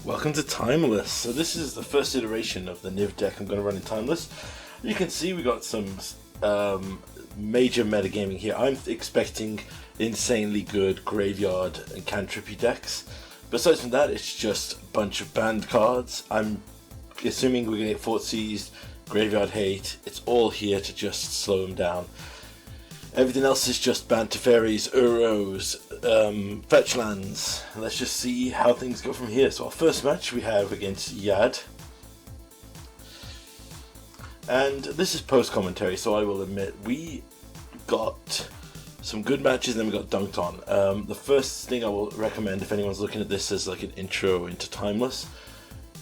Welcome to Timeless. So this is the first iteration of the Niv deck I'm going to run in Timeless. You can see we got some major metagaming here. I'm expecting insanely good graveyard and cantrippy decks. Besides from that, it's just a bunch of banned cards. I'm assuming we're going to get Fort Seized, Graveyard Hate. It's all here to just slow them down. Everything else is just banned to fairies, Uros, fetch lands. Let's just see how things go from here. So our first match we have against Yad. And this is post-commentary, so I will admit we got some good matches and then we got dunked on. The first thing I will recommend if anyone's looking at this as like an intro into Timeless,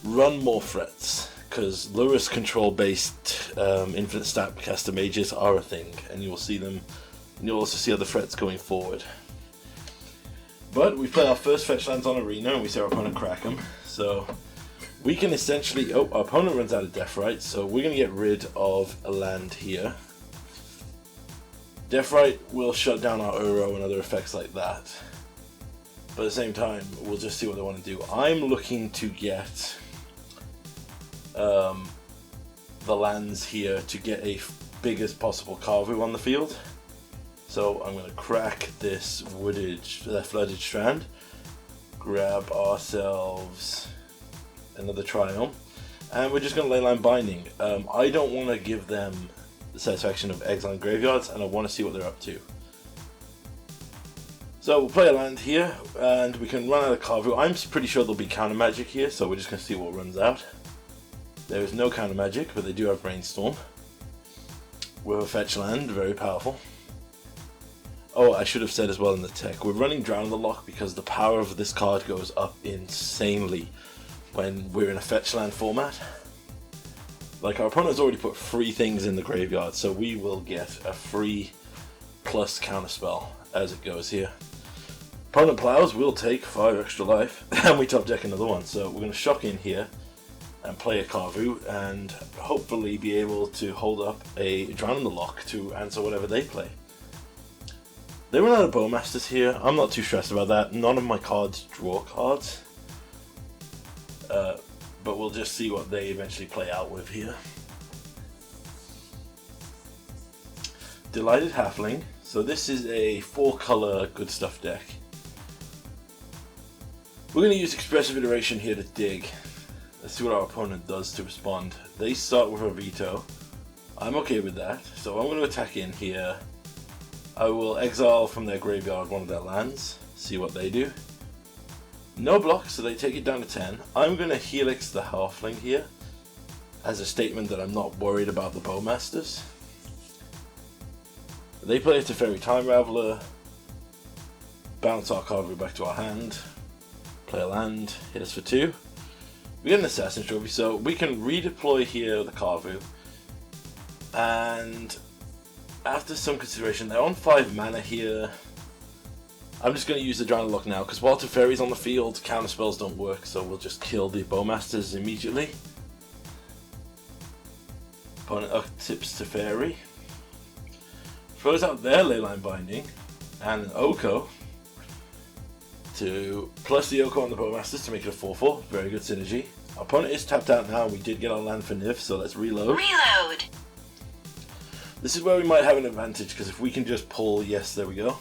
run more threats. Because low-risk control-based infinite stat caster mages are a thing, and you will see them, and you'll also see other threats going forward. But we play our first fetch lands on Arena, and we see our opponent crack them. So we can essentially, our opponent runs out of Deathrite, so we're going to get rid of a land here. Deathrite will shut down our Uro and other effects like that. But at the same time, we'll just see what they want to do. I'm looking to get the lands here to get a biggest possible Carvu on the field. So I'm going to crack this flooded strand, grab ourselves another Triumph, and we're just going to leyline binding. I don't want to give them the satisfaction of exiling graveyards, and I want to see what they're up to. So we'll play a land here, and we can run out of Carvu. I'm pretty sure there'll be counter magic here, so we're just going to see what runs out. There is no counter magic, but they do have Brainstorm. We have a fetch land, very powerful. Oh, I should have said as well in the tech, we're running Drown in the Lock because the power of this card goes up insanely when we're in a fetch land format. Like, our opponent has already put 3 things in the graveyard, so we will get a free plus counter spell as it goes here. Opponent plows will take 5 extra life, and we top deck another one, so we're going to shock in here and play a Carvu, and hopefully be able to hold up a Drown in the Lock to answer whatever they play. They run out of Bowmasters here. I'm not too stressed about that. None of my cards draw cards. But we'll just see what they eventually play out with here. Delighted Halfling. So this is a 4-color good stuff deck. We're going to use Expressive Iteration here to dig. Let's see what our opponent does to respond. They start with a veto. I'm okay with that. So I'm going to attack in here. I will exile from their graveyard one of their lands. See what they do. No block, so they take it down to 10. I'm going to Helix the Halfling here as a statement that I'm not worried about the Bowmasters. They play a Teferi Time Raveler. Bounce our Carvu back to our hand. Play a land. Hit us for 2. We get an Assassin Trophy, so we can redeploy here the Carvu. And after some consideration, they're on 5 mana here. I'm just going to use the Drown in the Lock now, because while Teferi's on the field, counter spells don't work, so we'll just kill the Bowmasters immediately. Opponent tips Teferi. Throws out their Leyline Binding, and an Oko to plus the Oko on the Bowmasters to make it a 4/4. Very good synergy. Our opponent is tapped out now. We did get our land for Niv, so let's reload. Reload! This is where we might have an advantage, because if we can just pull, yes, there we go,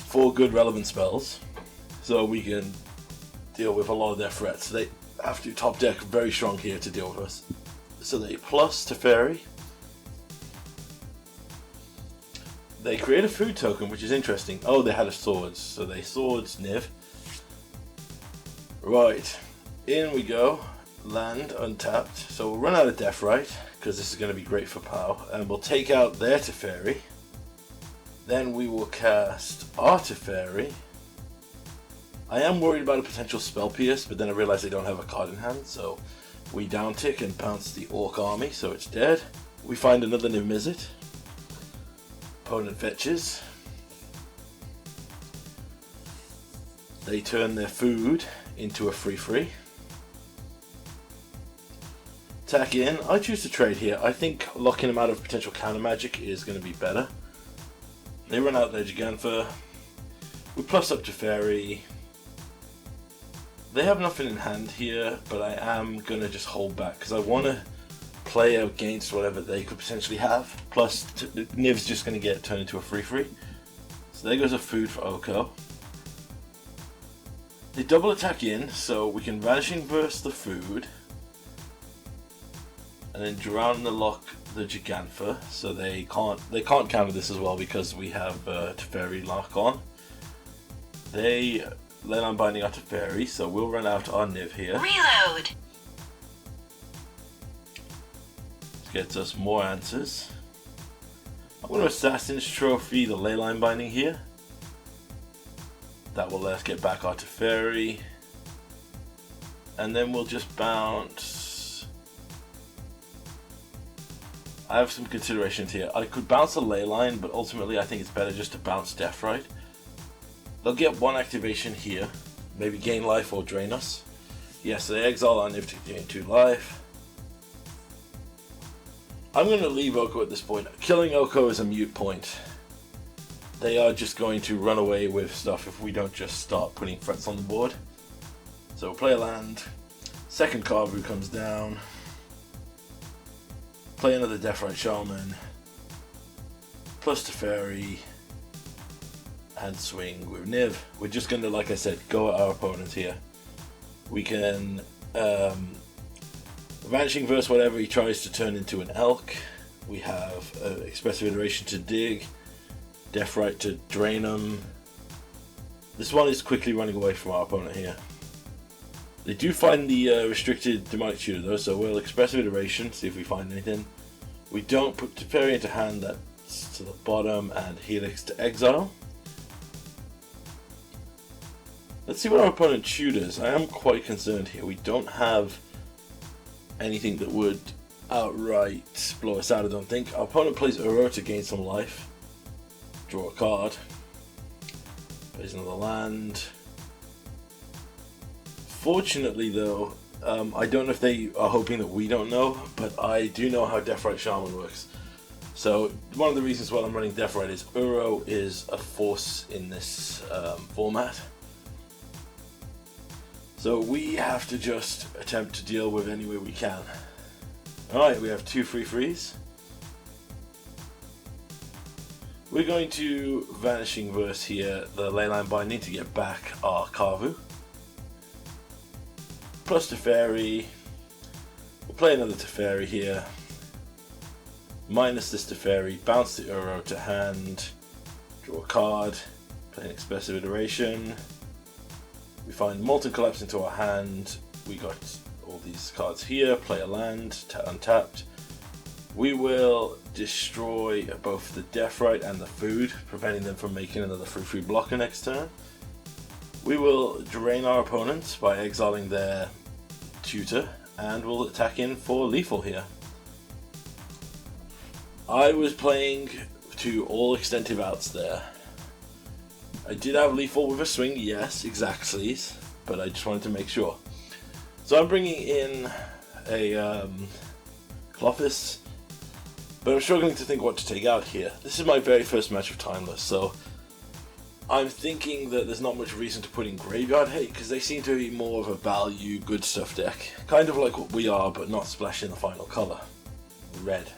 4 good relevant spells, so we can deal with a lot of their threats. They have to top deck very strong here to deal with us. So they plus Teferi. They create a food token, which is interesting. Oh, they had a swords, so they swords Niv. Right, in we go. Land untapped. So we'll run out of Deathrite, because this is going to be great for POW, and we'll take out their Teferi. Then we will cast our Teferi. I am worried about a potential Spell Pierce, but then I realize they don't have a card in hand, so we down tick and pounce the Orc army, so it's dead. We find another Niv Mizzet. Opponent fetches. They turn their food into a 3/3. Attack in. I choose to trade here. I think locking them out of potential counter magic is going to be better. They run out their Gigantha. We plus up to Fairy. They have nothing in hand here, but I am going to just hold back because I want to play against whatever they could potentially have. Plus, Niv's just going to get turned into a free. So there goes a food for Oko. They double attack in, so we can Vanishing Verse the food. And then Drown the Lock the Gigantha, so they can't counter this as well because we have Teferi lock on. They Leyline Binding our Teferi, so we'll run out our Niv here. Reload! Gets us more answers. I'm going to Assassin's Trophy the Leyline Binding here. That will let us get back our Teferi. And then we'll just bounce. I have some considerations here. I could bounce a Leyline, but ultimately I think it's better just to bounce Deathrite. They'll get one activation here. Maybe gain life or drain us. Yes, they exile our Niv to gain 2 life. I'm going to leave Oko at this point. Killing Oko is a moot point. They are just going to run away with stuff if we don't just start putting threats on the board. So we'll play a land. Second Carvu comes down. Play another Deathrite Shaman. Plus Teferi. And swing with Niv. We're just going to, like I said, go at our opponent here. We can Vanishing Verse whatever he tries to turn into an elk. We have Expressive Iteration to dig. Deathrite to drain him. This one is quickly running away from our opponent here. They do find the restricted Demonic Tutor though, so we'll Expressive Iteration, see if we find anything. We don't put Teferi into hand, that's to the bottom, and Helix to exile. Let's see what our opponent tutors. I am quite concerned here. We don't have anything that would outright blow us out, I don't think. Our opponent plays Uro to gain some life. Draw a card. Plays another land. Fortunately though, I don't know if they are hoping that we don't know, but I do know how Deathrite Shaman works. So one of the reasons why I'm running Deathrite is Uro is a force in this format. So we have to just attempt to deal with any way we can. Alright, we have 2 free-frees. We're going to Vanishing Verse here, the Leyline Binding to get back our Carvu. Plus Teferi. We'll play another Teferi here. Minus this Teferi, bounce the Uro to hand. Draw a card. Play an Expressive Iteration. We find Molten Collapse into our hand. We got all these cards here. Play a land, untapped. We will destroy both the Deathrite and the food, preventing them from making another free blocker next turn. We will drain our opponents by exiling their tutor, and we'll attack in for lethal here. I was playing to all extensive outs there. I did have lethal with a swing, yes, exactly, but I just wanted to make sure. So I'm bringing in a Clothis, but I'm struggling to think what to take out here. This is my very first match of Timeless, so I'm thinking that there's not much reason to put in Graveyard Hate, because they seem to be more of a value, good stuff deck. Kind of like what we are, but not splashing the final colour. Red.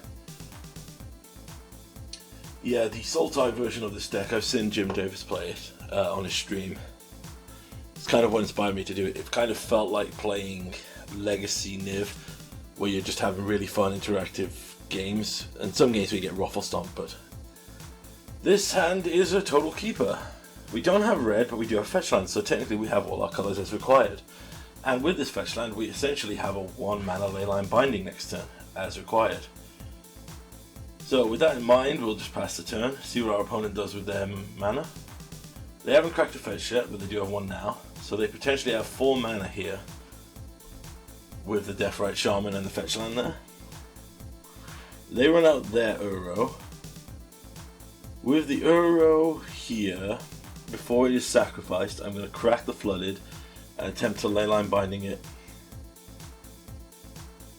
Yeah, the Sultai version of this deck, I've seen Jim Davis play it on his stream. It's kind of what inspired me to do it. It kind of felt like playing Legacy Niv, where you're just having really fun interactive games. And some games we get Ruffle Stomp, but this hand is a total keeper. We don't have red, but we do have fetch land, so technically we have all our colours as required. And with this fetch land, we essentially have a 1 mana Leyline Binding next turn, as required. So with that in mind, we'll just pass the turn, see what our opponent does with their mana. They haven't cracked a fetch yet, but they do have 1 now. So they potentially have 4 mana here, with the Deathrite Shaman and the fetch land there. They run out their Uro. With the Uro here, before it is sacrificed, I'm going to crack the Flooded and attempt to Leyline Binding it.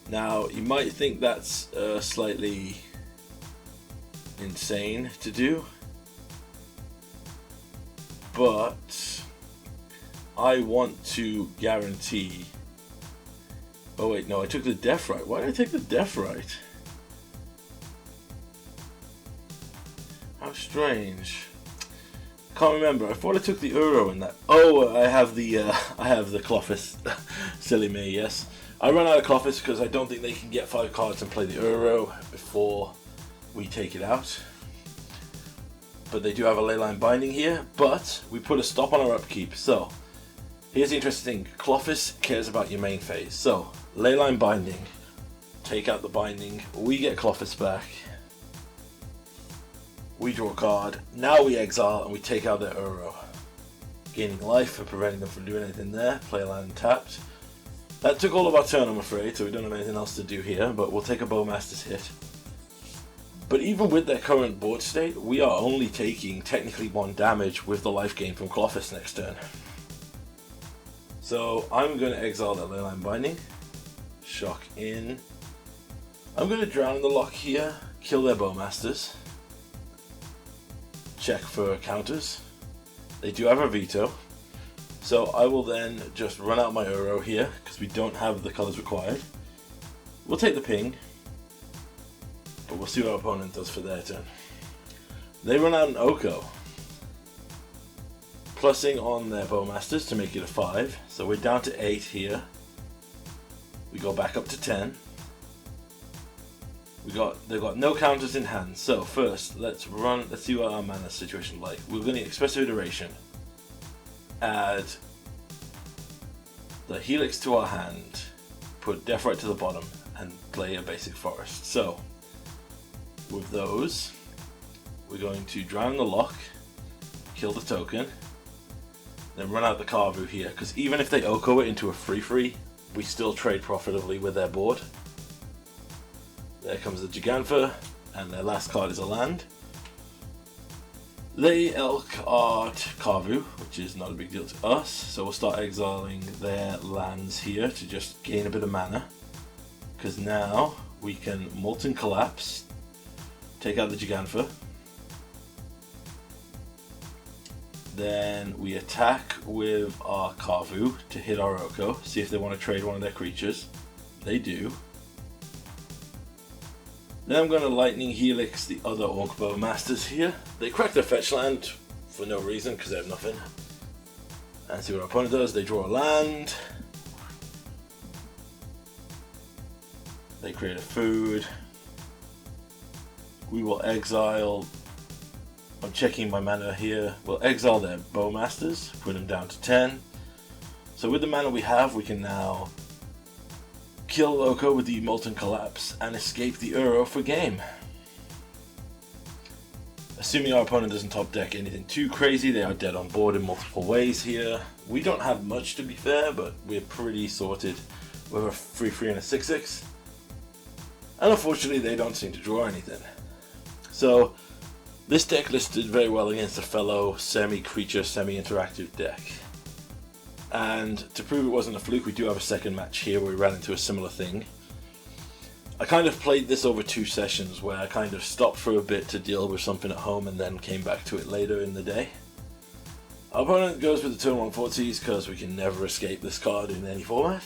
Now, you might think that's slightly insane to do, but I want to guarantee... Oh wait, no, I took the Death Right. Why did I take the Death Right? How strange. Can't remember. I thought I took the Euro in that. Oh, I have the Clofis. Silly me, yes. I run out of Clofis because I don't think they can get 5 cards and play the Euro before we take it out. But they do have a Leyline Binding here, but we put a stop on our upkeep. So, here's the interesting thing. Clofis cares about your main phase. So, Leyline Binding, take out the binding, we get Clofis back. We draw a card, now we exile and we take out their Euro. Gaining life and preventing them from doing anything there. Play a land tapped. That took all of our turn, I'm afraid, so we don't have anything else to do here, but we'll take a Bowmaster's hit. But even with their current board state, we are only taking technically 1 damage with the life gain from Clofis next turn. So I'm going to exile that Leyline Binding. Shock in. I'm going to drown in the lock here, kill their Bowmasters. Check for counters. They do have a veto. So I will then just run out my Euro here, because we don't have the colors required. We'll take the ping, but we'll see what our opponent does for their turn. They run out an Oko, plussing on their Bowmasters to make it a 5. So we're down to 8 here. We go back up to 10. They've got no counters in hand. So first, let's see what our mana situation is like. We're going to Expressive Iteration. Add the Helix to our hand. Put Death Right to the bottom and play a basic forest. So with those, we're going to drown the lock, kill the token, then run out the Carvu here. Because even if they Oko it into a 3/3, we still trade profitably with their board. There comes the Gigantha, and their last card is a land. They Elk Art Carvu, which is not a big deal to us, so we'll start exiling their lands here to just gain a bit of mana. Because now we can Molten Collapse, take out the Gigantha. Then we attack with our Carvu to hit our Oko, see if they want to trade one of their creatures. They do. Then I'm going to Lightning Helix the other Orc Bowmasters here. They crack their fetch land for no reason because they have nothing. And see what our opponent does. They draw a land. They create a food. We will exile. I'm checking my mana here. We'll exile their Bowmasters, put them down to 10. So with the mana we have, we can now kill Oko with the Molten Collapse and escape the Euro for game. Assuming our opponent doesn't top deck anything too crazy, they are dead on board in multiple ways here. We don't have much, to be fair, but we're pretty sorted with a 3/3 and a 6/6. And unfortunately they don't seem to draw anything. So this deck listed very well against a fellow semi-creature, semi-interactive deck. And to prove it wasn't a fluke, we do have a second match here where we ran into a similar thing. I kind of played this over 2 sessions where I kind of stopped for a bit to deal with something at home and then came back to it later in the day. Our opponent goes with the turn 1 Forties because we can never escape this card in any format.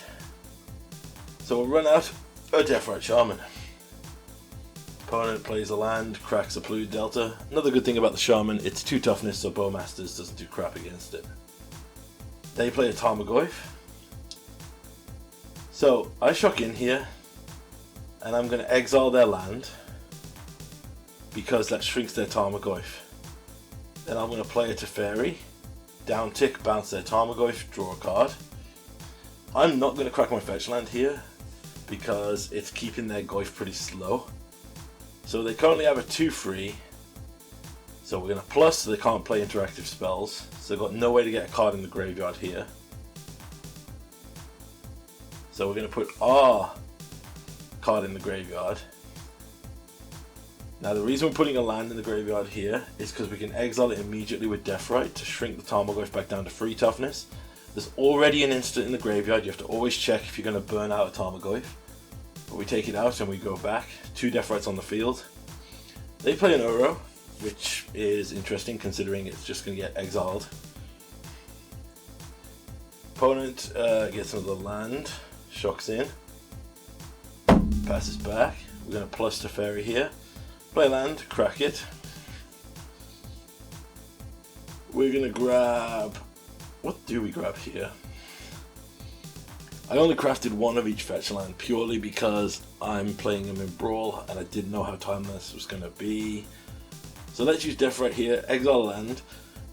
So we'll run out a Death Right Shaman. Opponent plays a land, cracks a Polluted Delta. Another good thing about the Shaman, it's 2 toughness, so Bowmasters doesn't do crap against it. They play a Tarmogoyf. So I shock in here, and I'm going to exile their land because that shrinks their Tarmogoyf. Then I'm going to play a Teferi, down tick, bounce their Tarmogoyf, draw a card. I'm not going to crack my fetch land here because it's keeping their Goyf pretty slow. So they currently have a 2/3. So we're going to plus, so they can't play interactive spells. So they've got no way to get a card in the graveyard here. So we're going to put our card in the graveyard. Now the reason we're putting a land in the graveyard here is because we can exile it immediately with Death Right to shrink the Tarmogoyf back down to 3 toughness. There's already an instant in the graveyard, you have to always check if you're going to burn out a Tarmogoyf. But we take it out and we go back, 2 Death Rights on the field. They play an Uro, which is interesting considering it's just going to get exiled. Opponent gets another land, shocks in, passes back. We're going to plus Teferi here, play land, crack it. We're going to grab, what do we grab here? I only crafted one of each fetch land purely because I'm playing him in Brawl and I didn't know how timeless was going to be. So let's use Death Right here, exile land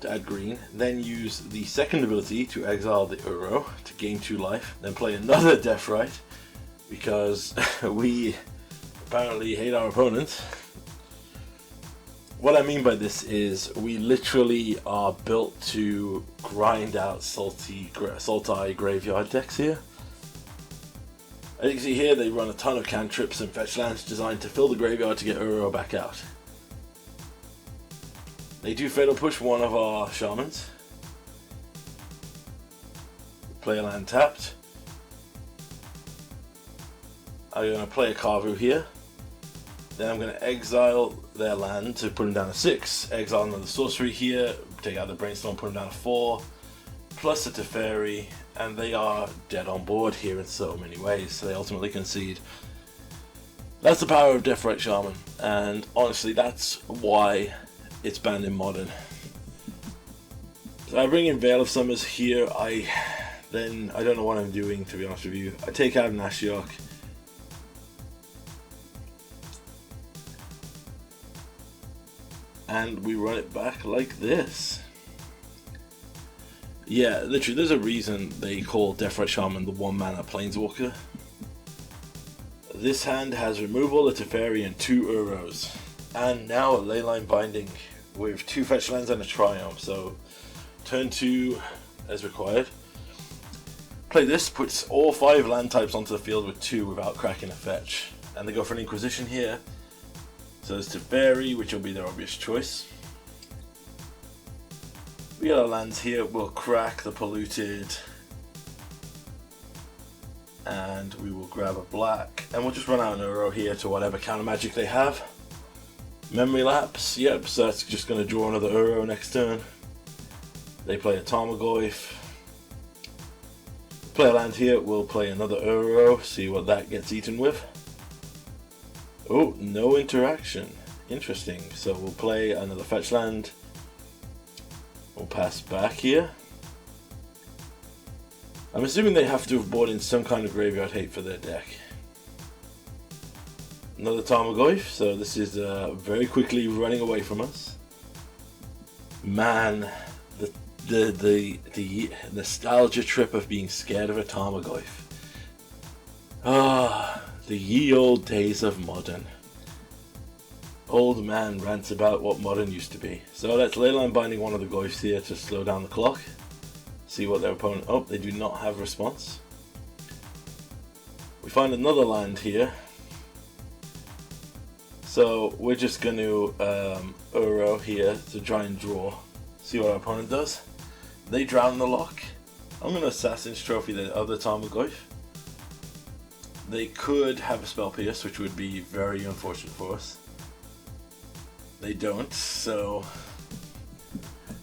to add green, then use the second ability to exile the Uro to gain 2 life, then play another Death Right because we apparently hate our opponent. What I mean by this is we literally are built to grind out salty graveyard decks here. As you can see here, they run a ton of cantrips and fetch lands designed to fill the graveyard to get Uro back out. They do fatal push one of our shamans. Play a land tapped. I'm going to play a Kavu here. Then I'm going to exile their land to put them down to 6. Exile another sorcery here. Take out the Brainstorm, put them down to 4. Plus a Teferi. And they are dead on board here in so many ways. So they ultimately concede. That's the power of Death Right Shaman. And honestly, that's why it's banned in Modern. So I bring in Veil of Summers here. I don't know what I'm doing, to be honest with you. I take out an Ashiok. And we run it back like this. Yeah, literally, there's a reason they call Death Right Shaman the 1-mana Planeswalker. This hand has removal, a Teferi, and 2 Uros. And now a Leyline Binding with 2 fetch lands and a Triumph. So turn 2 as required. Play this, puts all 5 land types onto the field with 2 without cracking a fetch. And they go for an Inquisition here. So there's Teferi, which will be their obvious choice. We got our lands here, we'll crack the Polluted. And we will grab a black. And we'll just run out an Uro here to whatever counter magic they have. Memory Lapse, yep, so that's just going to draw another Uro next turn. They play a Tarmogoyf. Play a land here, we'll play another Uro, see what that gets eaten with. Oh, no interaction. Interesting. So we'll play another fetch land. We'll pass back here. I'm assuming they have to have brought in some kind of graveyard hate for their deck. Another Tarmogoyf, so this is very quickly running away from us. Man, the nostalgia trip of being scared of a Tarmogoyf. Ah, the ye old days of Modern. Old man rants about what Modern used to be. So let's Leyline Binding one of the Goyfs here to slow down the clock. See what their opponent... Oh, they do not have response. We find another land here. So we're just going to Uro here to try and draw. See what our opponent does. They drown the lock. I'm going to Assassin's Trophy the other Tarmogoyf. They could have a Spell Pierce, which would be very unfortunate for us. They don't, so...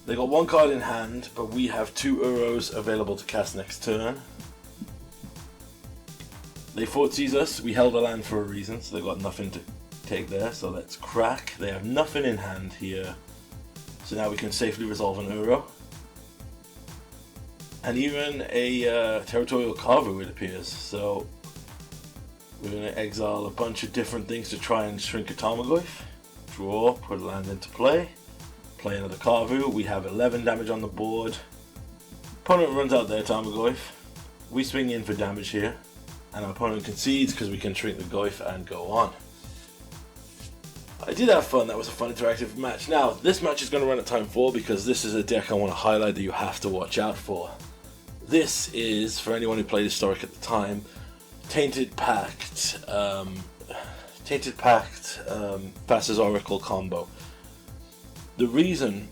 They got 1 card in hand, but we have 2 Uros available to cast next turn. They Fortsies us. We held a land for a reason, so they got nothing to take there. So let's crack. They have nothing in hand here. So now we can safely resolve an Uro. And even a Territorial Kavu, it appears. So we're going to exile a bunch of different things to try and shrink a Tarmogoyf. Draw, put a land into play. Play another Kavu. We have 11 damage on the board. Opponent runs out their Tarmogoyf. We swing in for damage here. And our opponent concedes because we can shrink the Goyf and go on. I did have fun. That was a fun interactive match. Now, this match is going to run at time 4 because this is a deck I want to highlight that you have to watch out for. This is, for anyone who played Historic at the time, Tainted Pact, Passes Oracle combo. The reason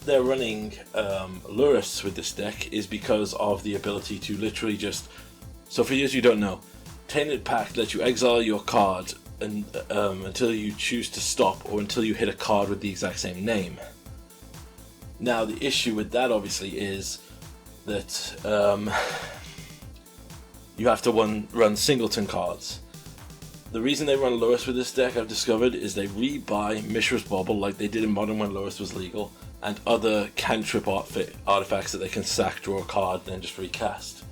they're running Lurrus with this deck is because of the ability to literally just... So for those who don't know, Tainted Pact lets you exile your card and, until you choose to stop or until you hit a card with the exact same name. Now the issue with that obviously is that you have to run singleton cards. The reason they run Lurrus with this deck, I've discovered, is they rebuy Mishra's Bauble like they did in Modern when Lurrus was legal, and other cantrip artifacts that they can sack, draw a card, then just recast.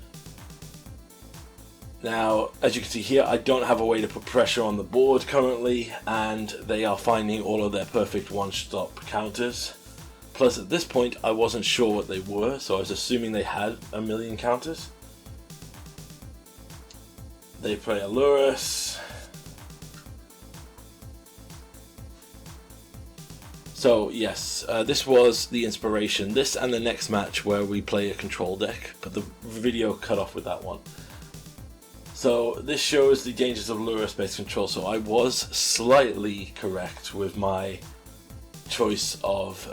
Now, as you can see here, I don't have a way to put pressure on the board currently, and they are finding all of their perfect one-stop counters. Plus, at this point, I wasn't sure what they were, so I was assuming they had a million counters. They play a Lurrus. So yes, this was the inspiration. This and the next match where we play a control deck, but the video cut off with that one. So this shows the dangers of Lurrus-based control. So I was slightly correct with my choice of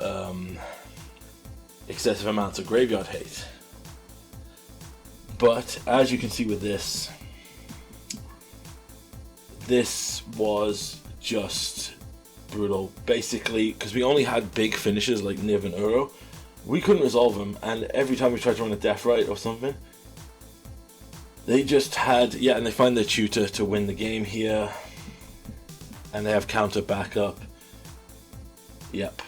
excessive amounts of graveyard hate. But as you can see with this was just brutal. Basically, because we only had big finishes like Niv and Uro, we couldn't resolve them, and every time we tried to run a Death Right or something, they just had, yeah, and they find their tutor to win the game here, and they have counter backup. Yep.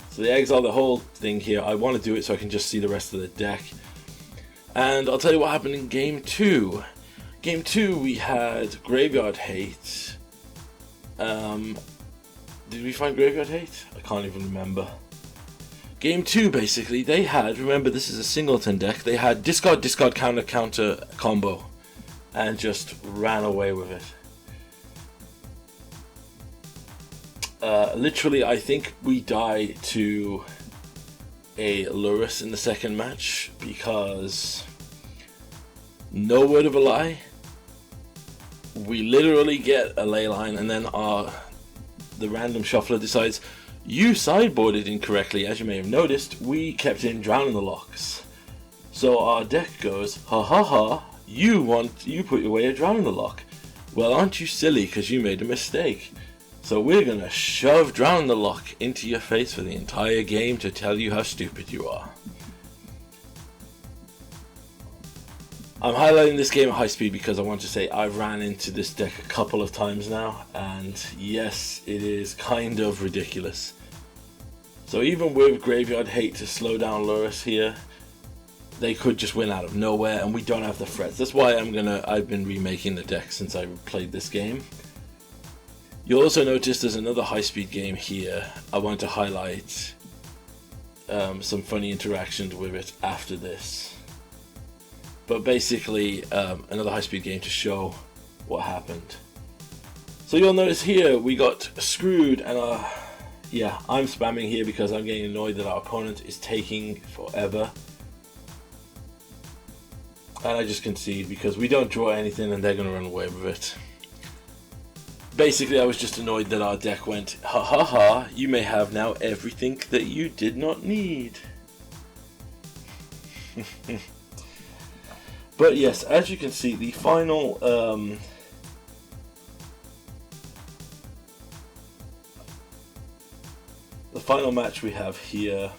So they exile the whole thing here. I want to do it so I can just see the rest of the deck. And I'll tell you what happened in Game 2. Game 2 we had Graveyard Hate. Did we find Graveyard Hate? I can't even remember. Game 2 basically, they had, remember this is a singleton deck, they had discard, discard, counter, counter combo. And just ran away with it. Literally, I think we died to a Lurrus in the second match because, no word of a lie, we literally get a ley line and then the random shuffler decides, you sideboarded incorrectly. As you may have noticed, we kept in Drown in the Locks. So our deck goes, ha ha ha, you put away a Drown in the Lock. Well, aren't you silly because you made a mistake? So we're gonna shove Drown in the Lock into your face for the entire game to tell you how stupid you are. I'm highlighting this game at high speed because I want to say I've ran into this deck a couple of times now, and yes, it is kind of ridiculous. So even with Graveyard Hate to slow down Lurrus here, they could just win out of nowhere, and we don't have the threats. That's why I've been remaking the deck since I played this game. You'll also notice there's another high-speed game here. I want to highlight some funny interactions with it after this. But basically, another high-speed game to show what happened. So you'll notice here we got screwed, and yeah, I'm spamming here because I'm getting annoyed that our opponent is taking forever. And I just concede because we don't draw anything and they're going to run away with it. Basically, I was just annoyed that our deck went, ha ha ha, you may have now everything that you did not need. But yes, as you can see, the final match we have here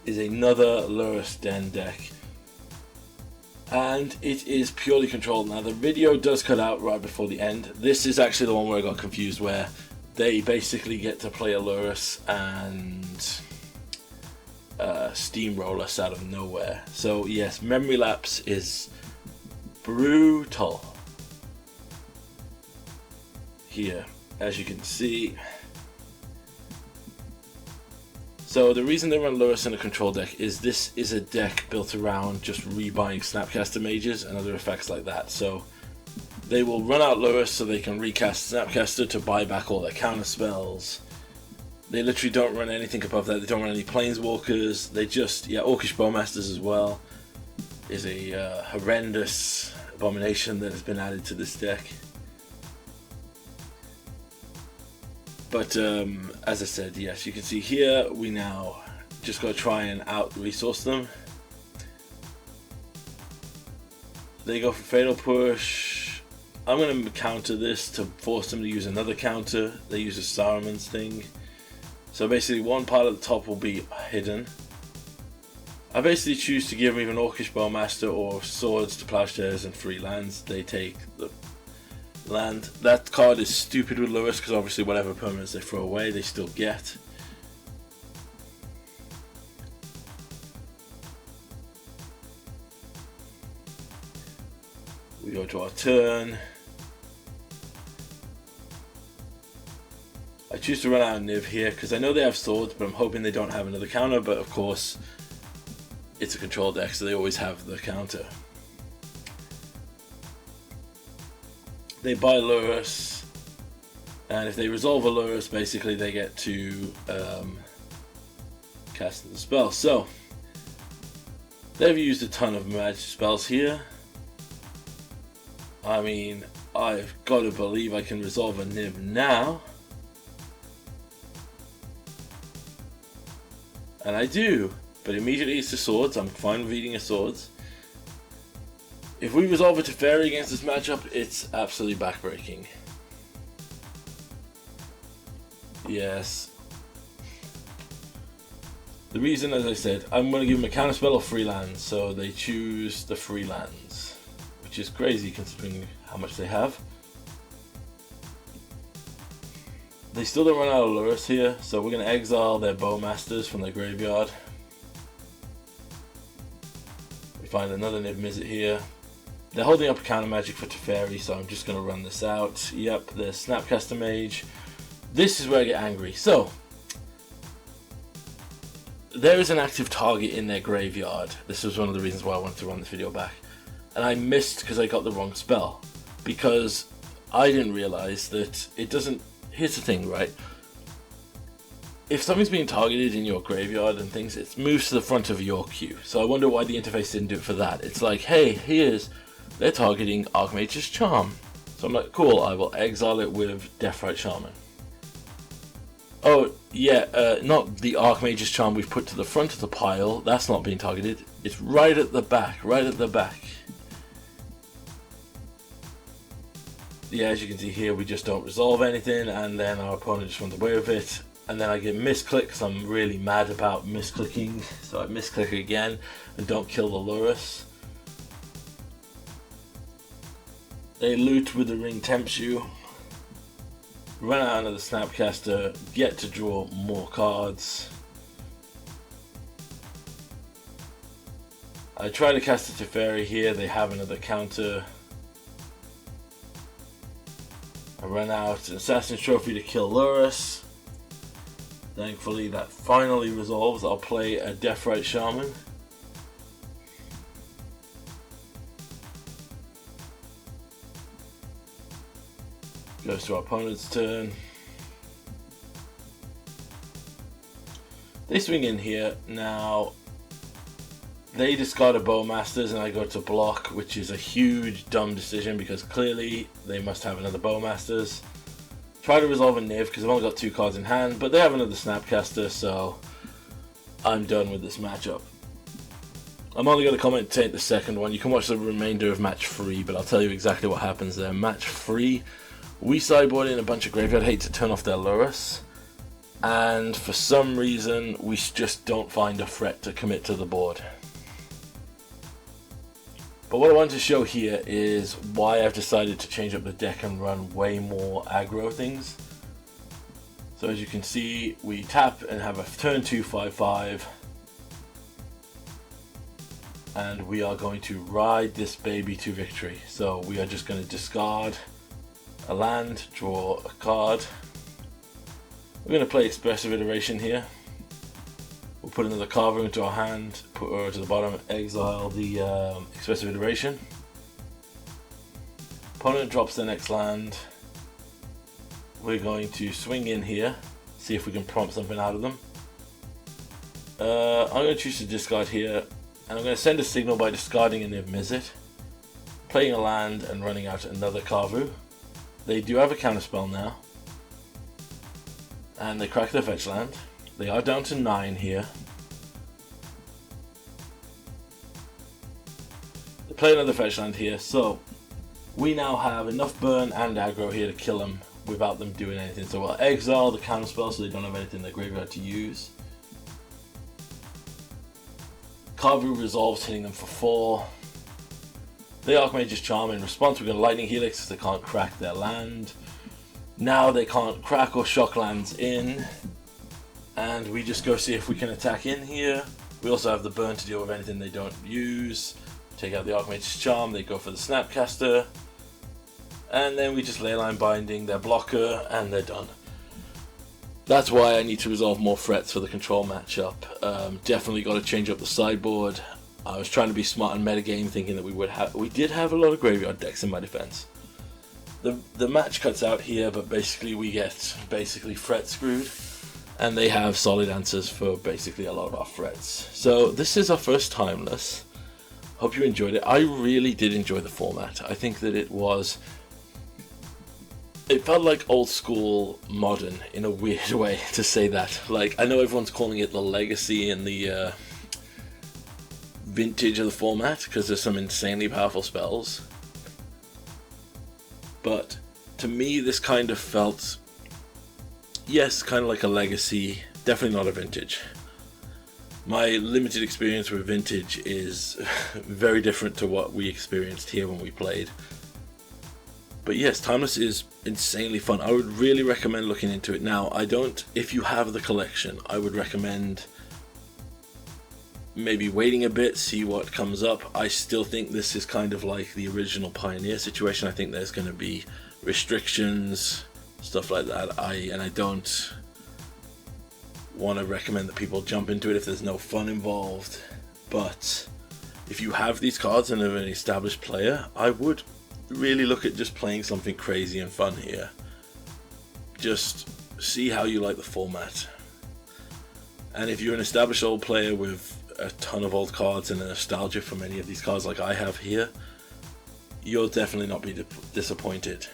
is another Lurrus Den deck. And it is purely controlled. Now the video does cut out right before the end. This is actually the one where I got confused, where they basically get to play a Lurrus and steamroll us out of nowhere. So yes, memory lapse is brutal here, as you can see. So the reason they run Lurrus in a control deck is this is a deck built around just rebuying Snapcaster Mages and other effects like that. So they will run out Lurrus so they can recast Snapcaster to buy back all their counter spells. They literally don't run anything above that. They don't run any Planeswalkers. They just, yeah, Orcish Bowmasters as well is a horrendous abomination that has been added to this deck. But as I said, yes, you can see here we now just got to try and out-resource them. They go for Fatal Push. I'm going to counter this to force them to use another counter. They use a Saruman's thing. So basically one part at the top will be hidden. I basically choose to give them either an Orcish Bowmaster or Swords to Plowshares and 3 lands. They take the land. That card is stupid with Lewis because obviously whatever permanents they throw away they still get. We go to our turn. I choose to run out of Niv here because I know they have swords, but I'm hoping they don't have another counter, but of course it's a control deck, so they always have the counter. They buy Lurrus, and if they resolve a Lurrus, basically they get to cast the spell. So they've used a ton of magic spells here. I mean, I've got to believe I can resolve a Niv now. And I do, but immediately it's the swords. I'm fine with eating a swords. If we resolve a Teferi against this matchup, it's absolutely backbreaking. Yes. The reason, as I said, I'm going to give them a counterspell or free lands, so they choose the free lands, which is crazy considering how much they have. They still don't run out of Lurrus here, so we're going to exile their Bowmasters from their graveyard. We find another Niv Mizzet here. They're holding up a counter magic for Teferi, so I'm just going to run this out. Yep, the Snapcaster Mage. This is where I get angry. So, there is an active target in their graveyard. This was one of the reasons why I wanted to run this video back. And I missed because I got the wrong spell. Because I didn't realize that it doesn't... Here's the thing, right? If something's being targeted in your graveyard and things, it moves to the front of your queue. So I wonder why the interface didn't do it for that. It's like, hey, they're targeting Archmage's Charm. So I'm like, cool, I will exile it with Deathrite Shaman. Oh, yeah, not the Archmage's Charm we've put to the front of the pile. That's not being targeted. It's right at the back, Yeah, as you can see here, we just don't resolve anything, and then our opponent just runs away with it. And then I get misclick because I'm really mad about misclicking. So I misclick again and don't kill the Lurrus. They loot with the Ring Tempts You. Run out another Snapcaster, get to draw more cards. I try to cast a Teferi here, they have another counter. I run out an Assassin's Trophy to kill Lurrus. Thankfully that finally resolves. I'll play a Deathrite Shaman. Goes to our opponent's turn. They swing in here. Now, they discard a Bowmasters and I go to block, which is a huge dumb decision because clearly they must have another Bowmasters. Try to resolve a Niv because I've only got 2 cards in hand, but they have another Snapcaster, so I'm done with this matchup. I'm only going to commentate the second one. You can watch the remainder of match 3, but I'll tell you exactly what happens there. Match 3, we sideboard in a bunch of graveyard hate to turn off their Lurrus, and for some reason we just don't find a threat to commit to the board. But what I want to show here is why I've decided to change up the deck and run way more aggro things. So as you can see, we tap and have a turn 2 5/5, and we are going to ride this baby to victory. So we are just going to discard a land, draw a card. We're going to play Expressive Iteration here. We'll put another Carver into our hand, put her to the bottom, exile the Expressive Iteration. Opponent drops their next land. We're going to swing in here, see if we can prompt something out of them. I'm going to choose to discard here, and I'm going to send a signal by discarding a Niv Mizzet, playing a land and running out another Carvu. They do have a counterspell now, and they crack their fetch land. They are down to 9 here. They play another fetch land here, so we now have enough burn and aggro here to kill them without them doing anything. So we'll exile the counterspell so they don't have anything in their graveyard to use. Carvu resolves, hitting them for 4. The Archmage's Charm. In response, we're going to Lightning Helix because they can't crack their land. Now they can't crack or shock lands in. And we just go see if we can attack in here. We also have the burn to deal with anything they don't use. Take out the Archmage's Charm, they go for the Snapcaster. And then we just Leyline Binding their blocker, and they're done. That's why I need to resolve more threats for the control matchup. Definitely got to change up the sideboard. I was trying to be smart in metagame, thinking that we did have a lot of graveyard decks in my defense. The match cuts out here, but basically we get threat screwed, and they have solid answers for basically a lot of our threats. So this is our first Timeless. Hope you enjoyed it. I really did enjoy the format. I think that it felt like old school modern in a weird way to say that. Like, I know everyone's calling it the legacy and the vintage of the format because there's some insanely powerful spells. But to me, this kind of felt, yes, kind of like a legacy, definitely not a vintage. My limited experience with vintage is very different to what we experienced here when we played. But yes, Timeless is insanely fun. I would really recommend looking into it now. If you have the collection, I would recommend maybe waiting a bit, see what comes up. I still think this is kind of like the original Pioneer situation. I think there's going to be restrictions, stuff like that. I don't want to recommend that people jump into it if there's no fun involved. But if you have these cards and are an established player, I would really look at just playing something crazy and fun here. Just see how you like the format. And if you're an established old player with a ton of old cards and a nostalgia for many of these cards like I have here, you'll definitely not be disappointed.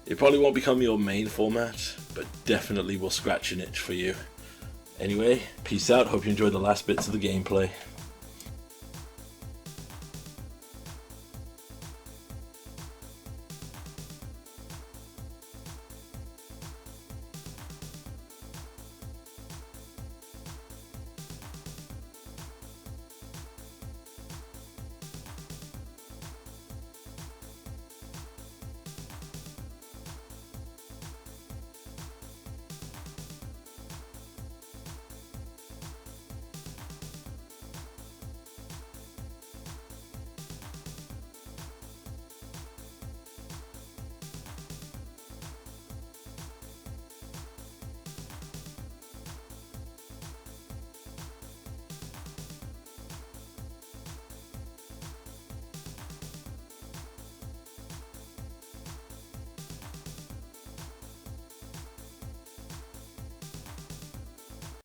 It probably won't become your main format, but definitely will scratch an itch for you. Anyway, peace out. Hope you enjoyed the last bits of the gameplay.